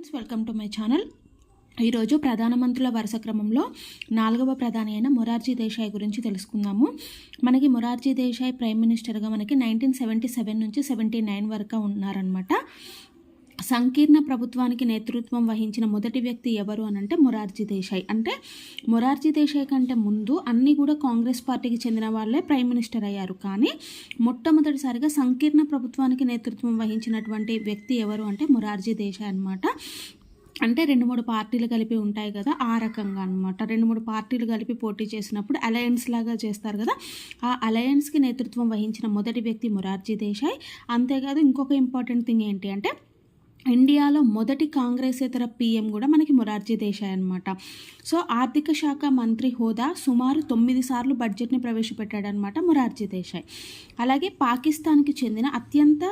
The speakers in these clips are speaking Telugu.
Welcome to my channel. ఈరోజు ప్రధానమంత్రుల వరుస క్రమంలో 4వ ప్రధాని అయిన మొరార్జీ దేశాయ్ గురించి తెలుసుకుందాము. మనకి మొరార్జీ దేశాయ్ ప్రైమ్ మినిస్టర్గా మనకి 1977 నుంచి 79 వరకు ఉన్నారనమాట. సంకీర్ణ ప్రభుత్వానికి నేతృత్వం వహించిన మొదటి వ్యక్తి ఎవరు అని అంటే మొరార్జీ దేశాయ్. అంటే మొరార్జీ దేశాయ్ కంటే ముందు అన్నీ కూడా కాంగ్రెస్ పార్టీకి చెందిన వాళ్ళే ప్రైమ్ మినిస్టర్ అయ్యారు. కానీ మొట్టమొదటిసారిగా సంకీర్ణ ప్రభుత్వానికి నేతృత్వం వహించినటువంటి వ్యక్తి ఎవరు అంటే మొరార్జీ దేశాయ్ అనమాట. అంటే 2-3 పార్టీలు కలిపి ఉంటాయి కదా, ఆ రకంగా అనమాట. 2-3 పార్టీలు కలిపి పోటీ చేసినప్పుడు అలయన్స్ లాగా చేస్తారు కదా, ఆ అలయన్స్కి నేతృత్వం వహించిన మొదటి వ్యక్తి మొరార్జీ దేశాయ్. అంతేకాదు ఇంకొక ఇంపార్టెంట్ థింగ్ ఏంటి అంటే ఇండియాలో మొదటి కాంగ్రెసేతర పీఎం కూడా మనకి మొరార్జీ దేశాయ్ అనమాట. సో ఆర్థిక శాఖ మంత్రి హోదా సుమారు 9 సార్లు బడ్జెట్ని ప్రవేశపెట్టాడనమాట మొరార్జీ దేశాయ్. అలాగే పాకిస్తాన్కి చెందిన అత్యంత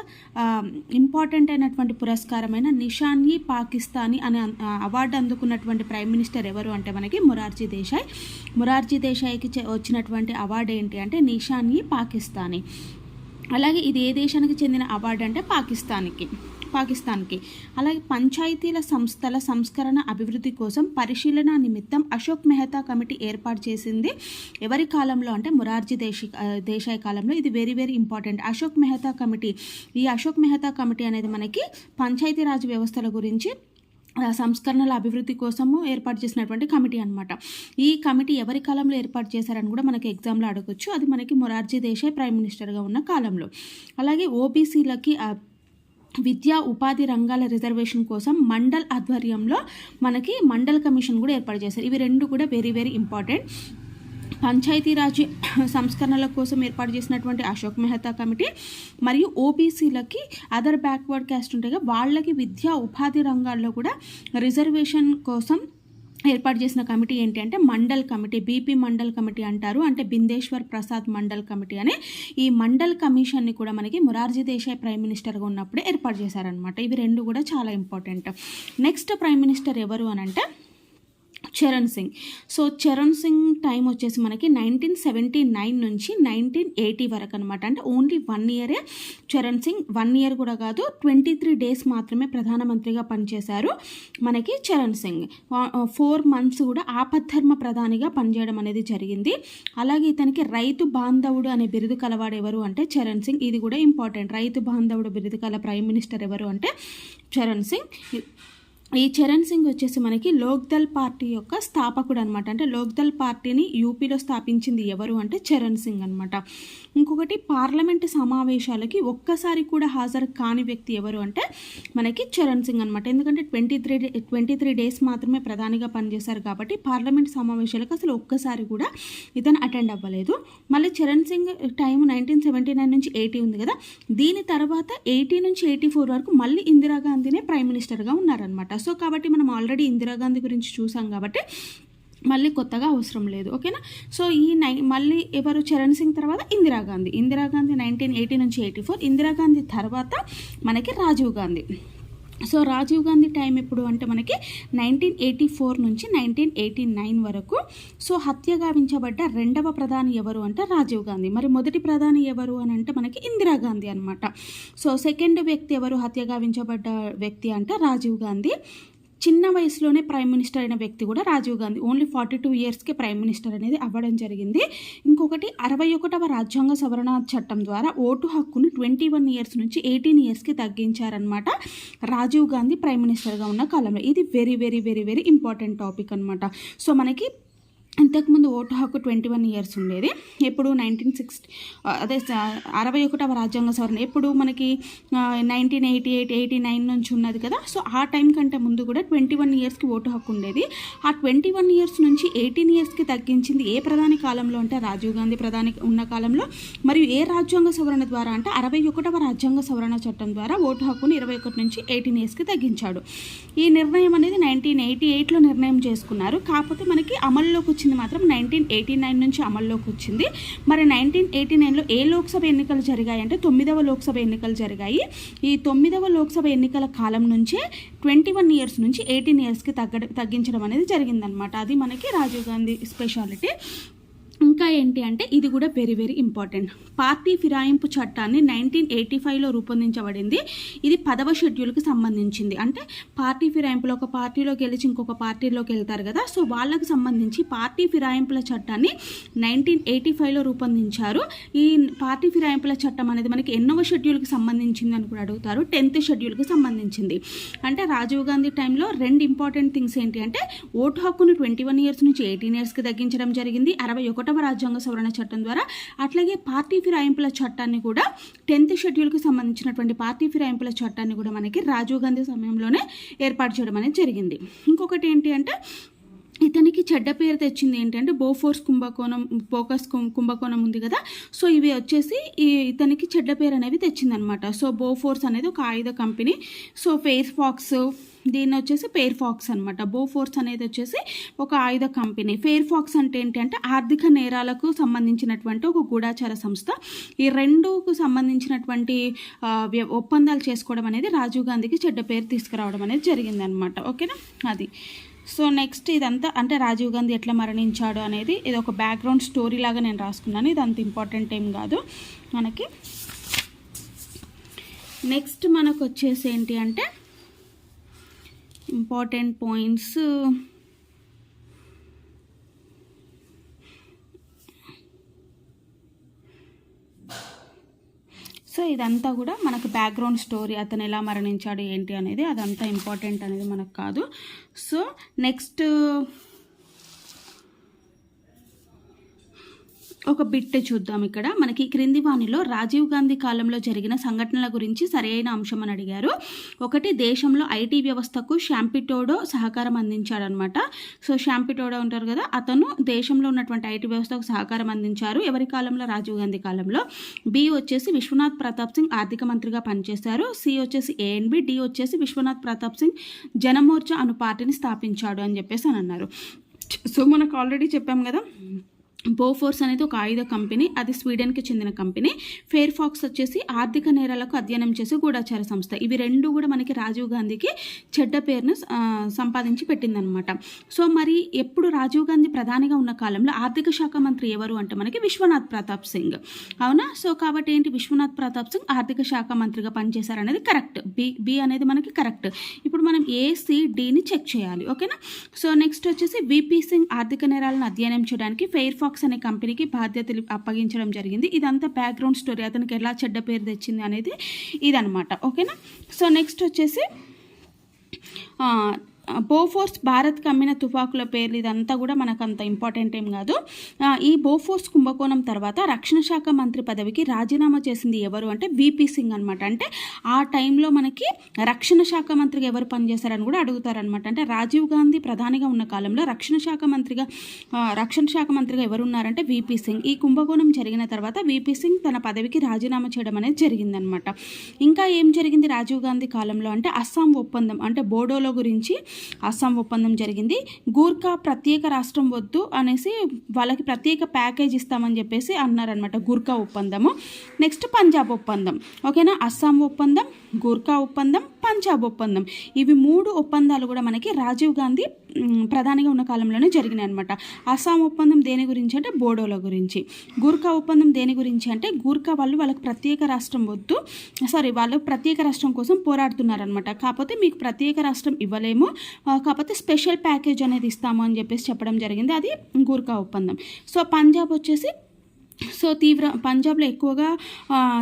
ఇంపార్టెంట్ అయినటువంటి పురస్కారమైన నిషాన్-ఇ-పాకిస్తానీ అనే అవార్డు అందుకున్నటువంటి ప్రైమ్ మినిస్టర్ ఎవరు అంటే మనకి మొరార్జీ దేశాయ్. మొరార్జీ దేశాయ్కి వచ్చినటువంటి అవార్డు ఏంటి అంటే నిషాన్-ఇ-పాకిస్తానీ. అలాగే ఇది ఏ దేశానికి చెందిన అవార్డు అంటే పాకిస్తాన్కి. అలాగే పంచాయతీల సంస్థల సంస్కరణ అభివృద్ధి కోసం పరిశీలన నిమిత్తం అశోక్ మెహతా కమిటీ ఏర్పాటు చేసింది ఎవరి కాలంలో అంటే మొరార్జీ దేశాయ్ కాలంలో. ఇది very very important. Ashok Mehta committee, ఈ అశోక్ మెహతా కమిటీ అనేది మనకి పంచాయతీరాజ్ వ్యవస్థల గురించి సంస్కరణల అభివృద్ధి కోసము ఏర్పాటు చేసినటువంటి కమిటీ అనమాట. ఈ కమిటీ ఎవరి కాలంలో ఏర్పాటు చేశారని కూడా మనకి ఎగ్జామ్లో అడగొచ్చు. అది మనకి మొరార్జీ దేశాయ్ ప్రైమ్ మినిస్టర్గా ఉన్న కాలంలో. అలాగే ఓబీసీలకి విద్యా ఉపాధి రంగాల రిజర్వేషన్ కోసం మండల్ ఆధ్వర్యంలో మనకి మండల్ కమిషన్ కూడా ఏర్పాటు చేశారు. ఇవి రెండు కూడా వెరీ వెరీ ఇంపార్టెంట్. పంచాయతీరాజ్ సంస్కరణల కోసం ఏర్పాటు చేసినటువంటి అశోక్ మెహతా కమిటీ మరియు ఓబీసీలకి అదర్ బ్యాక్వర్డ్ క్యాస్ట్ ఉంటాయి వాళ్ళకి విద్యా ఉపాధి రంగాల్లో కూడా రిజర్వేషన్ కోసం ఏర్పాటు చేసిన కమిటీ ఏంటి అంటే mandal committee, BP mandal committee అంటారు. అంటే బిందేశ్వర్ ప్రసాద్ మండల్ కమిటీ అని. ఈ మండల్ కమిషన్ని కూడా మనకి మొరార్జీ దేశాయ్ ప్రైమ్ మినిస్టర్గా ఉన్నప్పుడే ఏర్పాటు చేశారనమాట. ఇవి రెండు కూడా చాలా ఇంపార్టెంట్. నెక్స్ట్ ప్రైమ్ మినిస్టర్ ఎవరు అని అంటే చరణ్ సింగ్. సో చరణ్ సింగ్ టైం వచ్చేసి మనకి 1979 నుంచి 1980 వరకు అనమాట. అంటే ఓన్లీ 1 ఇయరే చరణ్ సింగ్, 1 ఇయర్ కూడా కాదు, 23 డేస్ మాత్రమే ప్రధానమంత్రిగా పనిచేశారు మనకి చరణ్ సింగ్. 4 మంత్స్ కూడా ఆపద్ధర్మ ప్రధానిగా పనిచేయడం అనేది జరిగింది. అలాగే ఇతనికి రైతు బాంధవుడు అనే బిరుదు కలవాడు ఎవరు అంటే చరణ్ సింగ్. ఇది కూడా ఇంపార్టెంట్. రైతు బాంధవుడు బిరుదు కల ప్రైమ్ మినిస్టర్ ఎవరు అంటే చరణ్ సింగ్. ఈ చరణ్ సింగ్ వచ్చేసి మనకి లోక్దల్ పార్టీ యొక్క స్థాపకుడు అనమాట. అంటే లోక్దల్ పార్టీని యూపీలో స్థాపించింది ఎవరు అంటే చరణ్ సింగ్ అనమాట. ఇంకొకటి పార్లమెంటు సమావేశాలకి ఒక్కసారి కూడా హాజరు కాని వ్యక్తి ఎవరు అంటే మనకి చరణ్ సింగ్ అనమాట. ఎందుకంటే 23 డేస్ మాత్రమే ప్రధానిగా పనిచేశారు కాబట్టి పార్లమెంట్ సమావేశాలకు అసలు ఒక్కసారి కూడా ఇతను అటెండ్ అవ్వలేదు. మళ్ళీ చరణ్ సింగ్ టైం 1979 నుంచి 80 ఉంది కదా, దీని తర్వాత 80 నుంచి 84 వరకు మళ్ళీ ఇందిరాగాంధీనే ప్రైమ్ మినిస్టర్గా ఉన్నారనమాట. సో కాబట్టి మనం ఆల్రెడీ ఇందిరాగాంధీ గురించి చూసాం కాబట్టి మళ్ళీ కొత్తగా అవసరం లేదు. ఓకేనా. సో మళ్ళీ ఎవరు చరణ్ సింగ్ తర్వాత ఇందిరాగాంధీ 1980 నుంచి 84. ఇందిరాగాంధీ తర్వాత మనకి రాజీవ్ గాంధీ. సో రాజీవ్ గాంధీ టైం ఎప్పుడు అంటే మనకి 1984 నుంచి 1989 వరకు. సో హత్య గావించబడ్డ 2వ ప్రధాని ఎవరు అంటే రాజీవ్ గాంధీ. మరి మొదటి ప్రధాని ఎవరు అని అంటే మనకి ఇందిరాగాంధీ అనమాట. సో సెకండ్ వ్యక్తి ఎవరు హత్య గావించబడ్డ వ్యక్తి అంటే రాజీవ్ గాంధీ. చిన్న వయసులోనే ప్రైమ్ మినిస్టర్ అయిన వ్యక్తి కూడా రాజీవ్ గాంధీ. ఓన్లీ 42 ఇయర్స్కి ప్రైమ్ మినిస్టర్ అనేది అవ్వడం జరిగింది. ఇంకొకటి 61వ రాజ్యాంగ సవరణ చట్టం ద్వారా ఓటు హక్కును 21 ఇయర్స్ నుంచి 18 ఇయర్స్కి తగ్గించారనమాట రాజీవ్ గాంధీ ప్రైమ్ మినిస్టర్గా ఉన్న కాలంలో. ఇది very very very very important topic అనమాట. సో మనకి ఇంతకుముందు ఓటు హక్కు 21 ఇయర్స్ ఉండేది. ఎప్పుడు 61వ రాజ్యాంగ సవరణ ఎప్పుడు మనకి 1988, 89 నుంచి ఉన్నది కదా. సో ఆ టైం కంటే ముందు కూడా 21 ఇయర్స్కి ఓటు హక్కు ఉండేది. ఆ 21 ఇయర్స్ నుంచి 18 ఇయర్స్కి తగ్గించింది ఏ ప్రధాని కాలంలో అంటే రాజీవ్ గాంధీ ప్రధాని ఉన్న కాలంలో. మరియు ఏ రాజ్యాంగ సవరణ ద్వారా అంటే 61వ రాజ్యాంగ సవరణ చట్టం ద్వారా ఓటు హక్కును 21 నుంచి 18 ఇయర్స్కి తగ్గించాడు. ఈ నిర్ణయం అనేది 1988లో నిర్ణయం చేసుకున్నారు. కాకపోతే మనకి అమల్లోకి వచ్చింది మాత్రం 1989 నుంచి అమల్లోకి వచ్చింది. మరి 1989లో ఏ లోక్సభ ఎన్నికలు జరిగాయి అంటే 9వ లోక్సభ ఎన్నికలు జరిగాయి. ఈ 9వ లోక్సభ ఎన్నికల కాలం నుంచే 21 ఇయర్స్ నుంచి 18 ఇయర్స్కి తగ్గించడం అనేది జరిగిందనమాట. అది మనకి రాజీవ్ గాంధీ స్పెషాలిటీ. ఇంకా ఏంటి అంటే ఇది కూడా వెరీ వెరీ ఇంపార్టెంట్. పార్టీ ఫిరాయింపు చట్టాన్ని 1985లో రూపొందించబడింది. ఇది 10వ షెడ్యూల్కి సంబంధించింది. అంటే పార్టీ ఫిరాయింపులో ఒక పార్టీలో గెలిచి ఇంకొక పార్టీలోకి వెళ్తారు కదా, సో వాళ్ళకు సంబంధించి పార్టీ ఫిరాయింపుల చట్టాన్ని 1985లో రూపొందించారు. ఈ పార్టీ ఫిరాయింపుల చట్టం అనేది మనకి ఎన్నవ షెడ్యూల్కి సంబంధించింది అని కూడా అడుగుతారు. 10th షెడ్యూల్కి సంబంధించింది. అంటే రాజీవ్ గాంధీ టైంలో 2 ఇంపార్టెంట్ థింగ్స్ ఏంటి అంటే ఓటు హక్కును 21 ఇయర్స్ నుంచి 18 ఇయర్స్కి తగ్గించడం జరిగింది 61వ రాజ్యాంగ సవరణ చట్టం ద్వారా. అట్లాగే పార్టీ ఫిరాయింపుల చట్టాన్ని కూడా 10th షెడ్యూల్కి సంబంధించినటువంటి పార్టీ ఫిరాయింపుల చట్టాన్ని కూడా మనకి రాజీవ్ గాంధీ సమయంలోనే ఏర్పాటు చేయడం అనేది జరిగింది. ఇంకొకటి ఏంటి అంటే ఇతనికి చెడ్డ పేరు తెచ్చింది ఏంటంటే బోఫోర్స్ కుంభకోణం ఉంది కదా, సో ఇవి వచ్చేసి ఇతనికి చెడ్డ పేరు అనేవి తెచ్చిందనమాట. సో బోఫోర్స్ అనేది ఒక ఆయుధ కంపెనీ. సో ఫెయిర్ ఫాక్స్ దీన్ని వచ్చేసి ఫెయిర్ ఫాక్స్ అనమాట. బోఫోర్స్ అనేది వచ్చేసి ఒక ఆయుధ కంపెనీ. ఫెయిర్ ఫాక్స్ అంటే ఏంటి అంటే ఆర్థిక నేరాలకు సంబంధించినటువంటి ఒక గూఢాచార సంస్థ. ఈ రెండుకు సంబంధించినటువంటి ఒప్పందాలు చేసుకోవడం అనేది రాజీవ్ గాంధీకి చెడ్డ పేరు తీసుకురావడం అనేది జరిగిందనమాట. ఓకేనా, అది. సో నెక్స్ట్ ఇదంతా అంటే రాజీవ్ గాంధీ ఎట్లా మరణించాడు అనేది ఇది ఒక బ్యాక్గ్రౌండ్ స్టోరీ లాగా నేను రాసుకున్నాను. ఇది అంత ఇంపార్టెంట్ ఏం కాదు మనకి. నెక్స్ట్ మనకు వచ్చేసి ఏంటి అంటే ఇంపార్టెంట్ పాయింట్స్. సో ఇదంతా కూడా మనకు బ్యాక్గ్రౌండ్ స్టోరీ, అతను ఎలా మరణించాడు ఏంటి అనేది, అదంతా ఇంపార్టెంట్ అనేది మనకు కాదు. సో నెక్స్ట్ ఒక బిట్ చూద్దాం. ఇక్కడ మనకి క్రింది వాణిలో రాజీవ్ గాంధీ కాలంలో జరిగిన సంఘటనల గురించి సరైన అంశం అని అడిగారు. ఒకటి, దేశంలో ఐటీ వ్యవస్థకు షాంపిటోడో సహకారం అందించాడనమాట. సో షాంపిటోడో ఉంటారు కదా, అతను దేశంలో ఉన్నటువంటి ఐటీ వ్యవస్థకు సహకారం అందించారు. ఎవరి కాలంలో? రాజీవ్ గాంధీ కాలంలో. బి వచ్చేసి విశ్వనాథ్ ప్రతాప్ సింగ్ ఆర్థిక మంత్రిగా పనిచేశారు. సి వచ్చేసి ఏఎన్బి. డి వచ్చేసి విశ్వనాథ్ ప్రతాప్ సింగ్ జనమోర్చా అను పార్టీని స్థాపించాడు అని చెప్పేసి అని అన్నారు. సో మనకు ఆల్రెడీ చెప్పాం కదా, బోఫోర్స్ అనేది ఒక ఆయుధ కంపెనీ, అది స్వీడన్కి చెందిన కంపెనీ. ఫెయిర్ ఫాక్స్ వచ్చేసి ఆర్థిక నేరాలకు అధ్యయనం చేసే గూఢాచార సంస్థ. ఇవి రెండు కూడా మనకి రాజీవ్ గాంధీకి చెడ్డ పేరును సంపాదించి పెట్టిందనమాట. సో మరి ఎప్పుడు రాజీవ్ గాంధీ ప్రధానిగా ఉన్న కాలంలో ఆర్థిక శాఖ మంత్రి ఎవరు అంటే మనకి విశ్వనాథ్ ప్రతాప్ సింగ్. అవునా? సో కాబట్టి ఏంటి, విశ్వనాథ్ ప్రతాప్ సింగ్ ఆర్థిక శాఖ మంత్రిగా పనిచేశారనేది కరెక్ట్. బి అనేది మనకి కరెక్ట్. ఇప్పుడు మనం ACDని చెక్ చేయాలి. ఓకేనా? సో నెక్స్ట్ వచ్చేసి VP సింగ్ ఆర్థిక నేరాలను అధ్యయనం చేయడానికి ఫెయిర్ ఫాక్స్ అనే కంపెనీకి బాధ్యతలు అప్పగించడం జరిగింది. ఇదంతా బ్యాక్గ్రౌండ్ స్టోరీ, అతనికి ఎలా చెడ్డ పేరు తెచ్చింది అనేది ఇదనమాట. ఓకేనా? సో నెక్స్ట్ వచ్చేసి బోఫోర్స్ భారత్కి అమ్మిన తుపాకుల పేర్లు, ఇదంతా కూడా మనకు అంత ఇంపార్టెంట్ ఏం కాదు. ఈ బోఫోర్స్ కుంభకోణం తర్వాత రక్షణ శాఖ మంత్రి పదవికి రాజీనామా చేసింది ఎవరు అంటే VP సింగ్ అనమాట. అంటే ఆ టైంలో మనకి రక్షణ శాఖ మంత్రిగా ఎవరు పనిచేశారని కూడా అడుగుతారనమాట. అంటే రాజీవ్ గాంధీ ప్రధానిగా ఉన్న కాలంలో రక్షణ శాఖ మంత్రిగా ఎవరు ఉన్నారంటే VP సింగ్. ఈ కుంభకోణం జరిగిన తర్వాత VP సింగ్ తన పదవికి రాజీనామా చేయడం అనేది జరిగిందనమాట. ఇంకా ఏం జరిగింది రాజీవ్ గాంధీ కాలంలో అంటే అస్సాం ఒప్పందం, అంటే బోడోలో గురించి అస్సాం ఒప్పందం జరిగింది. గూర్ఖా ప్రత్యేక రాష్ట్రం వద్దు అనేసి వాళ్ళకి ప్రత్యేక ప్యాకేజ్ ఇస్తామని చెప్పేసి అన్నారనమాట. గూర్ఖా ఒప్పందము. నెక్స్ట్ పంజాబ్ ఒప్పందం. ఓకేనా? అస్సాం ఒప్పందం, గూర్ఖా ఒప్పందం, పంజాబ్ ఒప్పందం. ఇవి 3 ఒప్పందాలు కూడా మనకి రాజీవ్ గాంధీ ప్రధానిగా ఉన్న కాలంలోనే జరిగినాయి అనమాట. అస్సాం ఒప్పందం దేని గురించి అంటే బోడోల గురించి. గూర్ఖా ఒప్పందం దేని గురించి అంటే గూర్ఖా వాళ్ళకి ప్రత్యేక రాష్ట్రం వద్దు, వాళ్ళు ప్రత్యేక రాష్ట్రం కోసం పోరాడుతున్నారనమాట. కాకపోతే మీకు ప్రత్యేక రాష్ట్రం ఇవ్వలేము, కాకపోతే స్పెషల్ ప్యాకేజ్ అనేది ఇస్తాము అని చెప్పేసి చెప్పడం జరిగింది. అది గూర్ఖా ఒప్పందం. సో పంజాబ్ వచ్చేసి పంజాబ్లో ఎక్కువగా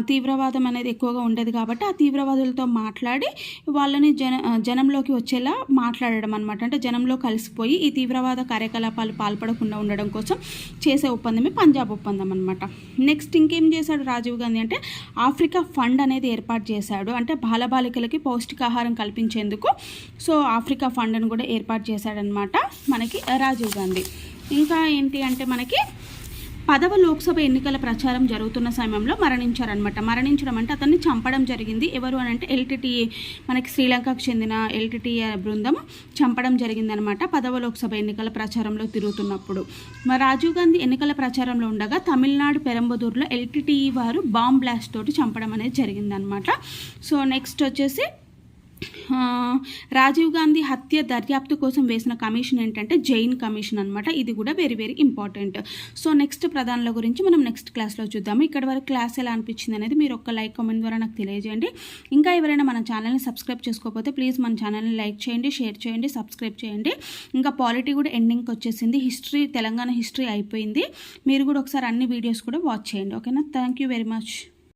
తీవ్రవాదం అనేది ఎక్కువగా ఉండేది కాబట్టి ఆ తీవ్రవాదులతో మాట్లాడి వాళ్ళని జనంలోకి వచ్చేలా మాట్లాడడం అనమాట. అంటే జనంలో కలిసిపోయి ఈ తీవ్రవాద కార్యకలాపాలు పాల్పడకుండా ఉండడం కోసం చేసే ఒప్పందమే పంజాబ్ ఒప్పందం అనమాట. నెక్స్ట్ ఇంకేం చేశాడు రాజీవ్ గాంధీ అంటే ఆఫ్రికా ఫండ్ అనేది ఏర్పాటు చేశాడు. అంటే బాలబాలికలకి పౌష్టికాహారం కల్పించేందుకు సో ఆఫ్రికా ఫండ్ను కూడా ఏర్పాటు చేశాడనమాట మనకి రాజీవ్ గాంధీ. ఇంకా ఏంటి అంటే మనకి 10వ లోక్సభ ఎన్నికల ప్రచారం జరుగుతున్న సమయంలో మరణించారనమాట. మరణించడం అంటే అతన్ని చంపడం జరిగింది. ఎవరు అని అంటే LTTE, మనకి శ్రీలంకకు చెందిన LTTE బృందం చంపడం జరిగిందనమాట 10వ లోక్సభ ఎన్నికల ప్రచారంలో తిరుగుతున్నప్పుడు. మరి రాజీవ్ గాంధీ ఎన్నికల ప్రచారంలో ఉండగా తమిళనాడు పెరంబదూరులో LTTE వారు బాంబ్ బ్లాస్ట్ తోటి చంపడం అనేది జరిగిందనమాట. సో నెక్స్ట్ వచ్చేసి రాజీవ్ గాంధీ హత్య దర్యాప్తు కోసం వేసిన కమిషన్ ఏంటంటే జైన్ కమిషన్ అనమాట. ఇది కూడా very very important. So next ప్రధానుల గురించి మనం నెక్స్ట్ క్లాస్లో చూద్దాము. ఇక్కడ వరకు క్లాస్ ఎలా అనిపించింది అనేది మీరు ఒక లైక్ కామెంట్ ద్వారా నాకు తెలియజేయండి. ఇంకా ఎవరైనా మన ఛానల్ని సబ్స్క్రైబ్ చేసుకోకపోతే ప్లీజ్ మన ఛానల్ని లైక్ చేయండి, షేర్ చేయండి, సబ్స్క్రైబ్ చేయండి. ఇంకా పాలిటీ కూడా ఎండింగ్కి వచ్చేసింది. హిస్టరీ, తెలంగాణ హిస్టరీ అయిపోయింది. మీరు కూడా ఒకసారి అన్ని వీడియోస్ కూడా వాచ్ చేయండి. ఓకేనా? Thank you very much.